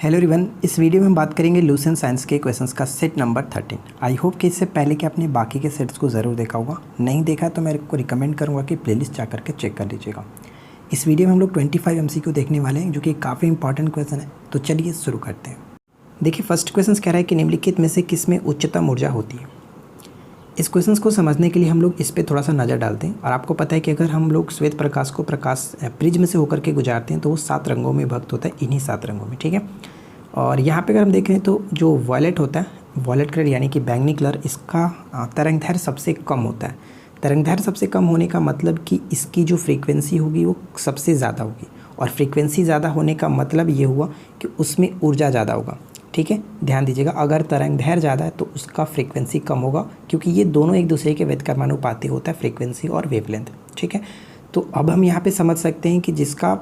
Hello everyone, इस video में हम बात करेंगे लूसेंट साइंस के क्वेश्चंस का सेट नंबर 13। आई होप कि इससे पहले कि आपने बाकी के सेट्स को ज़रूर देखा होगा। नहीं देखा तो मैं को रिकमेंड करूंगा कि प्लेलिस्ट जा करके चेक कर लीजिएगा। इस वीडियो में हम लोग 25 MCQ देखने वाले हैं, जो कि काफ़ी इंपॉर्टेंट क्वेश्चन है। तो चलिए शुरू करते हैं। देखिए, फर्स्ट क्वेश्चन कह रहा है कि निम्नलिखित में से किस में उच्चतम ऊर्जा होती है। इस क्वेश्चन को समझने के लिए हम लोग इस पर थोड़ा सा नज़र डालते हैं। और आपको पता है कि अगर हम लोग श्वेत प्रकाश को प्रिज्म से होकर के गुजारते हैं तो वो 7 रंगों में विभक्त होता है, इन्हीं 7 रंगों में। ठीक है, और यहाँ पे अगर हम देखें तो जो वॉयलेट होता है, वॉयलेट कलर यानी कि बैंगनी कलर, इसका तरंगदैर्घ्य सबसे कम होता है। तरंगदैर्घ्य सबसे कम होने का मतलब कि इसकी जो फ्रीक्वेंसी होगी वो सबसे ज़्यादा होगी, और फ्रीक्वेंसी ज़्यादा होने का मतलब ये हुआ कि उसमें ऊर्जा ज़्यादा होगा। ठीक है, ध्यान दीजिएगा, अगर तरंगदैर्घ्य ज़्यादा है तो उसका फ्रीक्वेंसी कम होगा, क्योंकि ये दोनों एक दूसरे के व्युत्क्रमानुपाती होता है, फ्रीक्वेंसी और वेवलेंथ। ठीक है, तो अब हम यहाँ पे समझ सकते हैं कि जिसका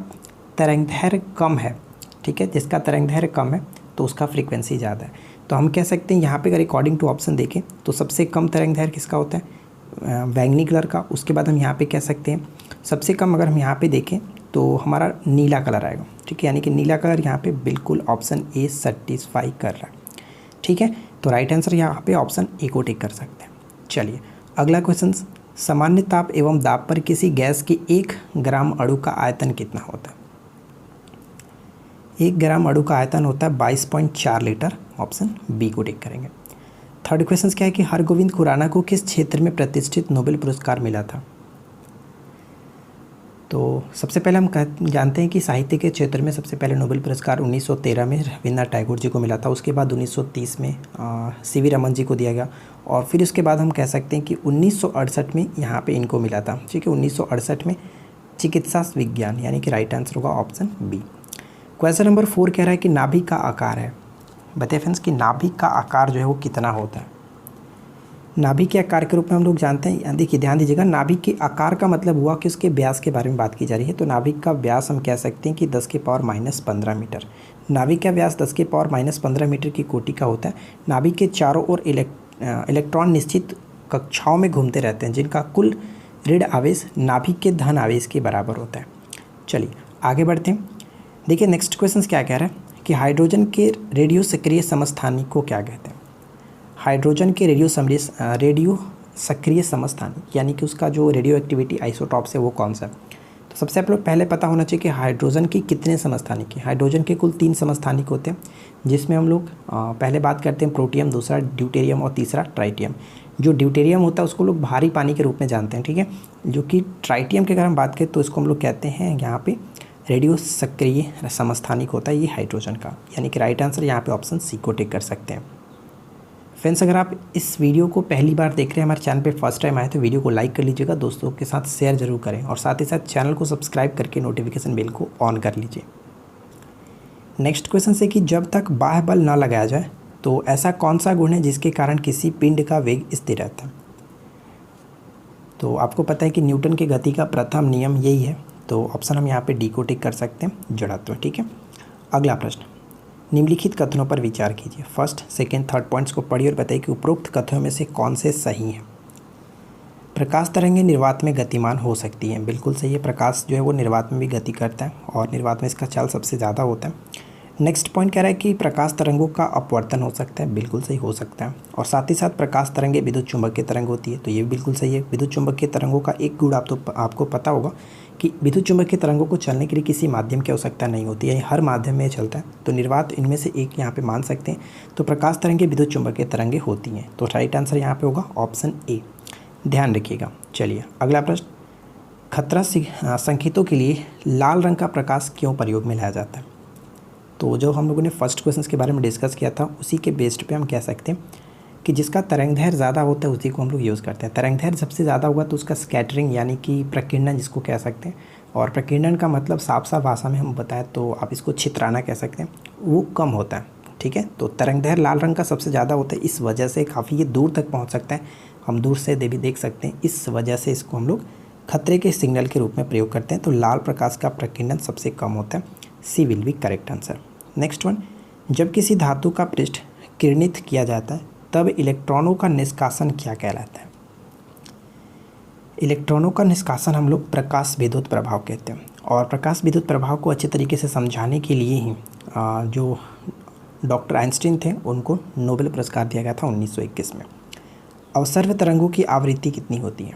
तरंगदैर्घ्य कम है, ठीक है, जिसका तरंगदैर्घ्य कम है तो उसका फ्रीक्वेंसी ज़्यादा है। तो हम कह सकते हैं यहाँ पे अगर अकॉर्डिंग टू ऑप्शन देखें तो सबसे कम तरंगदैर्घ्य किसका होता है, बैंगनी कलर का। उसके बाद हम यहाँ पे कह सकते हैं सबसे कम, अगर हम यहाँ पे देखें तो हमारा नीला कलर आएगा। ठीक है, यानी कि नीला कलर यहाँ पे बिल्कुल ऑप्शन ए सेटिस्फाई कर रहा है। ठीक है, तो राइट आंसर यहाँ पे ऑप्शन ए को टिक कर सकते हैं। चलिए अगला क्वेश्चन, सामान्य ताप एवं दाब पर किसी गैस के 1 ग्राम अणु का आयतन कितना होता है। 1 ग्राम अणु का आयतन होता है 22.4 लीटर। ऑप्शन बी को टिक करेंगे। थर्ड क्वेश्चन क्या है कि हरगोविंद खुराना को किस क्षेत्र में प्रतिष्ठित नोबेल पुरस्कार मिला था। तो सबसे पहले हम जानते हैं कि साहित्य के क्षेत्र में सबसे पहले नोबेल पुरस्कार 1913 में रविन्द्रनाथ टैगोर जी को मिला था। उसके बाद 1930 में CV रमन जी को दिया गया, और फिर उसके बाद हम कह सकते हैं कि 1968 में यहाँ पे इनको मिला था। ठीक है, 1968 में चिकित्सा विज्ञान, यानी कि राइट आंसर होगा ऑप्शन बी। क्वेश्चन नंबर 4 कह रहा है कि नाभिक का आकार है। बताइए फ्रेंड्स कि नाभिक का आकार जो है वो कितना होता है। नाभिक के आकार के रूप में हम लोग जानते हैं, देखिए ध्यान दीजिएगा, नाभिक के आकार का मतलब हुआ कि उसके व्यास के बारे में बात की जा रही है। तो नाभिक का व्यास हम कह सकते हैं कि 10 के पावर -15 मीटर। नाभिक का व्यास 10 के पावर -15 मीटर की कोटि का होता है। नाभिक के चारों ओर इलेक्ट्रॉन निश्चित कक्षाओं में घूमते रहते हैं, जिनका कुल ऋण आवेश नाभिक के धन आवेश के बराबर होता है। चलिए आगे बढ़ते हैं। देखिए नेक्स्ट क्वेश्चन क्या कह रहा है कि हाइड्रोजन के रेडियो सक्रिय समस्थानिक को क्या कहते हैं। हाइड्रोजन के रेडियो सक्रिय समस्थानिक, यानी कि उसका जो रेडियो एक्टिविटी आइसोटॉप्स है वो कौन सा है। तो सबसे पहले पता होना चाहिए कि हाइड्रोजन की कितने समस्थानिक हैं। हाइड्रोजन के कुल 3 समस्थानिक होते हैं, जिसमें हम लोग पहले बात करते हैं प्रोटियम, दूसरा ड्यूटेरियम और तीसरा ट्राइटियम। जो ड्यूटेरियम होता है उसको लोग भारी पानी के रूप में जानते हैं। ठीक है, जो कि ट्राइटियम की अगर हम बात करें तो इसको हम लोग कहते हैं यहाँ पे रेडियो सक्रिय समस्थानिक होता है ये हाइड्रोजन का, यानी कि राइट आंसर यहाँ पे ऑप्शन सी को टिक कर सकते हैं। फ्रेंड्स, अगर आप इस वीडियो को पहली बार देख रहे हैं, हमारे चैनल पे फर्स्ट टाइम आए तो वीडियो को लाइक कर लीजिएगा, दोस्तों के साथ शेयर जरूर करें, और साथ ही साथ चैनल को सब्सक्राइब करके नोटिफिकेशन बेल को ऑन कर लीजिए। नेक्स्ट क्वेश्चन से कि जब तक बाह्य बल न लगाया जाए तो ऐसा कौन सा गुण है जिसके कारण किसी पिंड का वेग स्थिर रहता है। तो आपको पता है कि न्यूटन की गति का प्रथम नियम यही है, तो ऑप्शन हम यहाँ पे डी को टिक कर सकते हैं, जड़त्व। ठीक है, अगला प्रश्न, निम्नलिखित कथनों पर विचार कीजिए। फर्स्ट, सेकंड, थर्ड पॉइंट्स को पढ़िए और बताइए कि उपरोक्त कथनों में से कौन से सही हैं। प्रकाश तरंगें निर्वात में गतिमान हो सकती हैं। बिल्कुल सही है, प्रकाश जो है वो निर्वात में भी गति करता है, और निर्वात में इसका चाल सबसे ज़्यादा होता है। नेक्स्ट पॉइंट कह रहा है कि प्रकाश तरंगों का अपवर्तन हो सकता है। बिल्कुल सही, हो सकता है। और साथ ही साथ प्रकाश तरंगें विद्युत चुंबकीय तरंग होती है, तो ये भी बिल्कुल सही है। विद्युत चुंबकीय तरंगों का एक गुण आपको पता होगा कि विद्युत चुंबकीय तरंगों को चलने के लिए किसी माध्यम की आवश्यकता नहीं होती है, हर माध्यम में चलता है। तो निर्वात इनमें से एक यहाँ पे मान सकते हैं। तो प्रकाश तरंगें विद्युत चुंबकीय तरंगें होती हैं, तो राइट आंसर यहाँ पे होगा ऑप्शन ए, ध्यान रखिएगा। चलिए अगला प्रश्न, खतरा संकेतों के लिए लाल रंग का प्रकाश क्यों प्रयोग में लाया जाता है। तो जो हम लोगों ने फर्स्ट क्वेश्चन के बारे में डिस्कस किया था, उसी के बेस्ड पे हम कह सकते हैं कि जिसका तरंगदैर्घ्य ज़्यादा होता है उसी को हम लोग यूज़ करते हैं। तरंगदैर्घ्य सबसे ज़्यादा होगा तो उसका स्कैटरिंग, यानी कि प्रकीर्णन जिसको कह सकते हैं, और प्रकीर्णन का मतलब साफ साफ भाषा में हम बताएं तो आप इसको छितराना कह सकते हैं, वो कम होता है। ठीक है, तो तरंगदैर्घ्य लाल रंग का सबसे ज़्यादा होता है, इस वजह से काफ़ी ये दूर तक पहुँच सकता है, हम दूर से भी देख सकते हैं। इस वजह से इसको हम लोग खतरे के सिग्नल के रूप में प्रयोग करते हैं। तो लाल प्रकाश का प्रकीर्णन सबसे कम होता है, C will be correct answer. Next one, जब किसी धातु का पृष्ठ किरणित किया जाता है तब इलेक्ट्रॉनों का निष्कासन क्या कहलाता है। इलेक्ट्रॉनों का निष्कासन हम लोग प्रकाश विद्युत प्रभाव कहते हैं, और प्रकाश विद्युत प्रभाव को अच्छे तरीके से समझाने के लिए ही जो डॉक्टर आइंस्टीन थे उनको नोबेल पुरस्कार दिया गया था 1921 में। अवसर्व तरंगों की आवृत्ति कितनी होती है?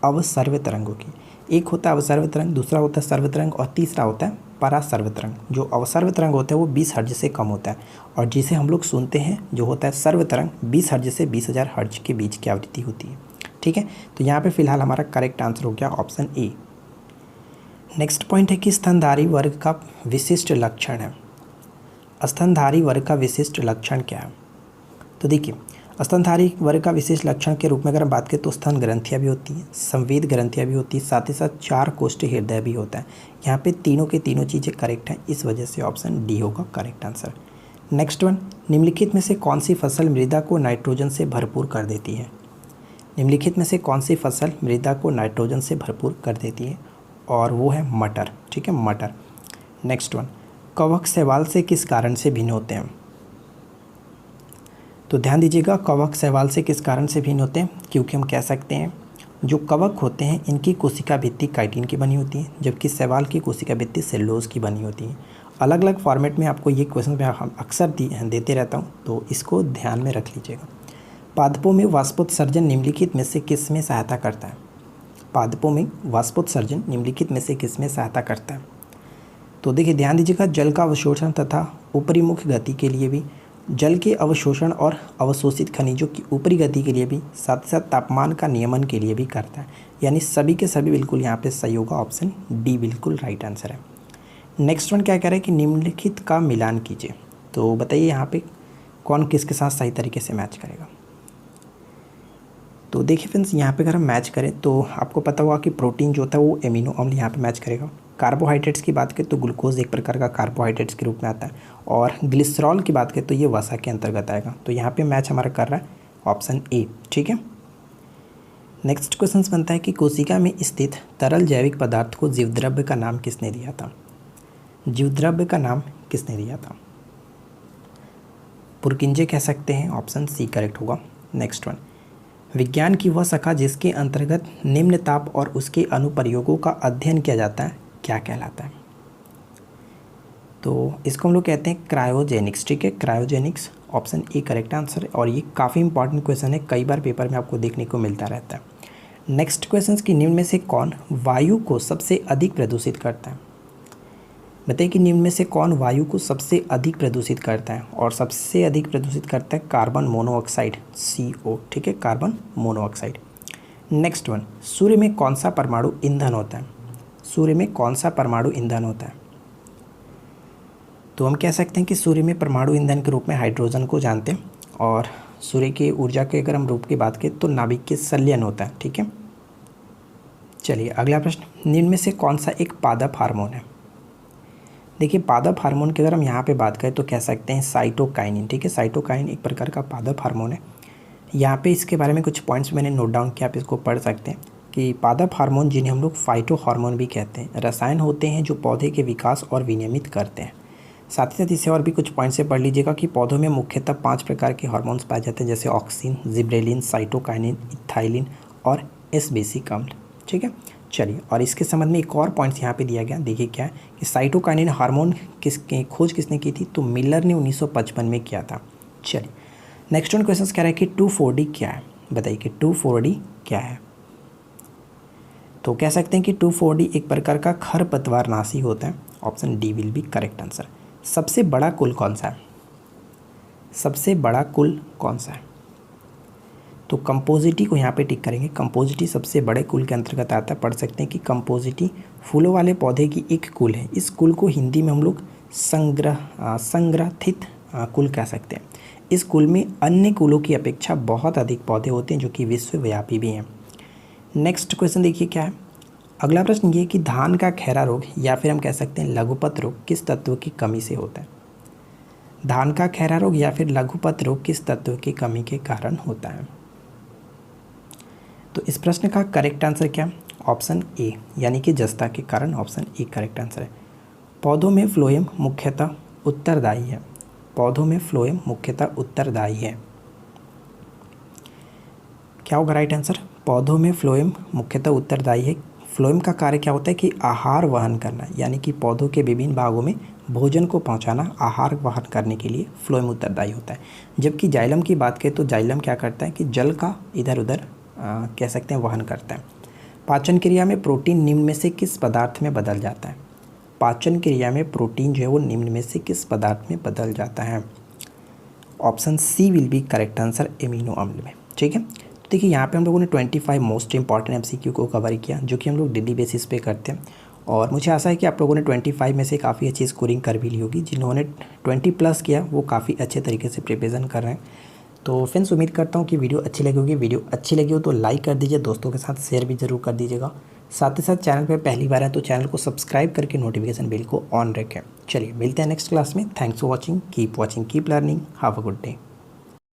अवसर्व तरंगों की, एक होता है अवसर्व तरंग, दूसरा होता है सर्व तरंग और तीसरा होता है परासर्व तरंग। जो अवसर्व तरंग होता है वो 20 हर्ट्ज से कम होता है और जिसे हम लोग सुनते हैं जो होता है सर्व तरंग 20 हर्ट्ज से 20,000 हर्ट्ज के बीच की आवृत्ति होती है। ठीक है, तो यहाँ पे फिलहाल हमारा करेक्ट आंसर हो गया ऑप्शन ए। नेक्स्ट पॉइंट है कि स्तनधारी वर्ग का विशिष्ट लक्षण है। स्तनधारी वर्ग का विशिष्ट लक्षण क्या है? तो देखिए, स्तनधारी वर्ग का विशेष लक्षण के रूप में अगर हम बात करें तो स्तन ग्रंथियाँ भी होती हैं, संवेद ग्रंथियाँ भी होती हैं, साथ ही साथ 4 कोष्ठ हृदय भी होता है। यहाँ पे तीनों के तीनों चीज़ें करेक्ट हैं, इस वजह से ऑप्शन डी होगा करेक्ट आंसर। नेक्स्ट वन, निम्नलिखित में से कौन सी फसल मृदा को नाइट्रोजन से भरपूर कर देती है? निम्नलिखित में से कौन सी फसल मृदा को नाइट्रोजन से भरपूर कर देती है? और वो है मटर। ठीक है, मटर। नेक्स्ट वन, कवक शैवाल से किस कारण से भिन्न होते हैं? तो ध्यान दीजिएगा, कवक शैवाल से किस कारण से भिन्न होते हैं? क्योंकि हम कह सकते हैं जो कवक होते हैं इनकी कोशिका भित्ति काइटिन की बनी होती है, जबकि शैवाल की कोशिका भित्ति सेलुलोज की बनी होती है। अलग अलग फॉर्मेट में आपको ये क्वेश्चन मैं अक्सर देते रहता हूँ, तो इसको ध्यान में रख लीजिएगा। पादपों में वाष्पोत्सर्जन निम्नलिखित में से किस में सहायता करता है? पादपों में वाष्पोत्सर्जन निम्नलिखित में से किस में सहायता करता है? तो देखिए, ध्यान दीजिएगा, जल का अवशोषण तथा ऊपरी मुख गति के लिए भी, जल के अवशोषण और अवशोषित खनिजों की ऊपरी गति के लिए भी, साथ ही साथ तापमान का नियमन के लिए भी करता है। यानी सभी के सभी बिल्कुल यहाँ पे सही होगा, ऑप्शन डी बिल्कुल राइट आंसर है। नेक्स्ट वन क्या कह रहा है कि निम्नलिखित का मिलान कीजिए। तो बताइए यहाँ पे कौन किसके साथ सही तरीके से मैच करेगा? तो देखिए फ्रेंड्स, यहाँ पे अगर हम मैच करें तो आपको पता होगा कि प्रोटीन जो होता है वो एमिनो अम्ल यहाँ पे मैच करेगा। कार्बोहाइड्रेट्स की बात करें तो ग्लूकोज एक प्रकार का कार्बोहाइड्रेट्स के रूप में आता है, और ग्लिसरॉल की बात करें तो ये वसा के अंतर्गत आएगा। तो यहाँ पे मैच हमारा कर रहा है ऑप्शन ए। ठीक है, नेक्स्ट क्वेश्चन बनता है कि कोशिका में स्थित तरल जैविक पदार्थ को जीवद्रव्य का नाम किसने दिया था? जीवद्रव्य का नाम किसने दिया था? पुरकिंजे कह सकते हैं, ऑप्शन सी करेक्ट होगा। नेक्स्ट वन, विज्ञान की वह शाखा जिसके अंतर्गत निम्न ताप और उसके अनुप्रयोगों का अध्ययन किया जाता है क्या कहलाता है? तो इसको हम लोग कहते हैं क्रायोजेनिक्स। ठीक है, cryogenics option A correct answer है, और ये काफ़ी इंपॉर्टेंट क्वेश्चन है, कई बार पेपर में आपको देखने को मिलता रहता है। नेक्स्ट क्वेश्चन की निम्न में से कौन वायु को सबसे अधिक प्रदूषित करता है? बताइए कि निम्न में से कौन वायु को सबसे अधिक प्रदूषित करता है? और सबसे अधिक प्रदूषित करता है कार्बन मोनोऑक्साइड, CO। ठीक है, कार्बन मोनोऑक्साइड। नेक्स्ट वन, सूर्य में कौन सा परमाणु ईंधन होता है? सूर्य में कौन सा परमाणु ईंधन होता है? तो हम कह सकते हैं कि सूर्य में परमाणु ईंधन के रूप में हाइड्रोजन को जानते हैं, और सूर्य की ऊर्जा के अगर हम रूप की बात करें तो नाभिक के संलयन होता है। ठीक है, चलिए अगला प्रश्न, निम्न में से कौन सा एक पादप हार्मोन है? देखिए, पादप हार्मोन की अगर हम यहाँ पे बात करें तो कह सकते हैं साइटोकाइनिन। ठीक है, साइटोकाइनिन एक प्रकार का पादप हार्मोन है। यहाँ पे इसके बारे में कुछ पॉइंट्स मैंने नोट डाउन किया, आप इसको पढ़ सकते हैं कि पादप हार्मोन, जिन्हें हम लोग फाइटो हार्मोन भी कहते हैं, रसायन होते हैं जो पौधे के विकास और विनियमित करते हैं। साथ ही साथ इसे और भी कुछ पॉइंट से पढ़ लीजिएगा कि पौधों में मुख्यतः 5 प्रकार के हार्मोन्स पाए जाते हैं, जैसे ऑक्सिन, जिब्रेलिन, साइटोकाइनिन, इथाइलिन और एस-बेसिक अम्ल। ठीक है, चलिए, और इसके संबंध में एक और पॉइंट्स यहाँ पे दिया गया, देखिए क्या है कि साइटोकाइनिन हार्मोन किसकी खोज किसने की थी? तो मिलर ने 1955 में किया था। चलिए, नेक्स्ट वन क्वेश्चन कह रहा है कि 2,4-D क्या है? बताइए कि 2,4-D क्या है? तो कह सकते हैं कि 2,4-D एक प्रकार का खरपतवारनाशी होता है, option D will be correct answer. सबसे बड़ा कुल कौन सा है? सबसे बड़ा कुल कौन सा है? तो कंपोजिटी को यहाँ पे टिक करेंगे। कंपोजिटी सबसे बड़े कुल के अंतर्गत आता है। पढ़ सकते हैं कि कंपोजिटी फूलों वाले पौधे की एक कुल है। इस कुल को हिंदी में हम लोग संग्रथित कुल कह सकते हैं। इस कुल में अन्य कुलों की अपेक्षा बहुत अधिक पौधे होते हैं जो कि विश्वव्यापी भी हैं। नेक्स्ट क्वेश्चन देखिए क्या है। अगला प्रश्न ये कि धान का खैरा रोग या फिर हम कह सकते हैं लघुपत रोग किस तत्व की कमी से होता है? धान का खैरा रोग या फिर लघुपत रोग किस तत्व की कमी के कारण होता है? तो इस प्रश्न का करेक्ट आंसर क्या? ऑप्शन ए, यानी कि जस्ता के कारण, ऑप्शन ए करेक्ट आंसर है। पौधों में फ्लोएम मुख्यतः उत्तरदायी है। पौधों में फ्लोएम मुख्यतः उत्तरदायी है। क्या होगा राइट आंसर? पौधों में फ्लोएम मुख्यतः उत्तरदायी है। फ्लोएम का कार्य क्या होता है कि आहार वहन करना, यानी कि पौधों के विभिन्न भागों में भोजन को पहुंचाना, आहार वहन करने के लिए फ्लोएम उत्तरदायी होता है। जबकि जाइलम की बात करें तो जाइलम क्या करता है कि जल का इधर उधर कह सकते हैं वहन करता है। पाचन क्रिया में प्रोटीन निम्न में से किस पदार्थ में बदल जाता है? पाचन क्रिया में प्रोटीन जो है वो निम्न में से किस पदार्थ में बदल जाता है? Option C will be correct answer, amino अम्ल में। ठीक है, तो देखिए यहाँ पे हम लोगों ने 25 मोस्ट इंपॉर्टेंट एमसीक्यू को कवर किया, जो कि हम लोग डेली बेसिस पे करते हैं। और मुझे आशा है कि आप लोगों ने 25 में से काफ़ी अच्छी स्कोरिंग कर भी ली होगी। जिन्होंने 20+ किया वो काफ़ी अच्छे तरीके से प्रिपरेशन कर रहे हैं। तो फ्रेंड्स, उम्मीद करता हूँ कि वीडियो अच्छी लगी होगी। वीडियो अच्छी लगी हो तो लाइक कर दीजिए, दोस्तों के साथ शेयर भी ज़रूर कर दीजिएगा। साथ ही साथ चैनल पर पहली बार है तो चैनल को सब्सक्राइब करके नोटिफिकेशन बेल को ऑन रखें। चलिए मिलते हैं नेक्स्ट क्लास में। Thanks for watching, keep keep learning, have a good day.